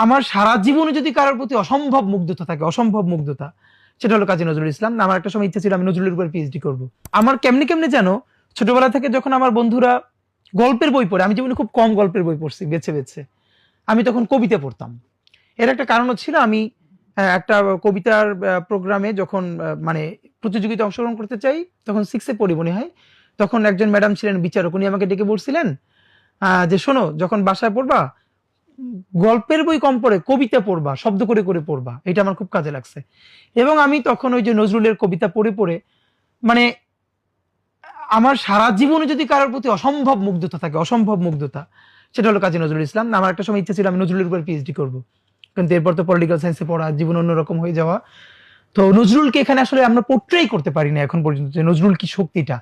আমার সারা জীবনে যদি কারোর প্রতি অসম্ভব মুগ্ধতা থাকে, অসম্ভব মুগ্ধতা, সেটা হলো কাজী নজরুল ইসলাম। আমার একটা সময় ইচ্ছা ছিল আমি নজরুলের উপর পিএইচডি করব। আমার কেমনে কেমনে যেন ছোটবেলা থেকে যখন আমার বন্ধুরা গল্পের বই পড়ে, আমি জীবনে খুব কম গল্পের বই পড়ছি বেছে বেছে, আমি তখন কবিতা পড়তাম। এর একটা কারণ ছিল আমি একটা কবিতার প্রোগ্রামে যখন মানে প্রতিযোগিতা অংশগ্রহণ করতে চাই, তখন 6-এ পড়ি মনে হয়। তখন একজন ম্যাডাম ছিলেন বিচারক, উনি আমাকে ডেকে বলছিলেন যে শোনো, যখন বাসায় পড়বা গল্পের বই কম পড়ে কবিতা পড়বা, শব্দ করে করে পড়বা। এটা আমার খুব কাজে লাগছে। এবং আমি তখন ওই যে নজরুলের কবিতা পড়ে পড়ে মানে আমার সারা জীবনে যদি কারোর প্রতি অসম্ভব মুগ্ধতা থাকে, অসম্ভব মুগ্ধতা, সেটা হলো কাজী নজরুল ইসলাম। আমার একটা সময় ইচ্ছা ছিল আমি নজরুলের উপর পিএইচডি করব, কিন্তু এরপর তো পলিটিক্যাল সায়েন্সে পড়া, জীবন অন্যরকম হয়ে যাওয়া। তো নজরুলকে এখানে আসলে আমরা পোর্ট্রেই করতে পারি না এখন পর্যন্ত, যে নজরুল কি শক্তিটা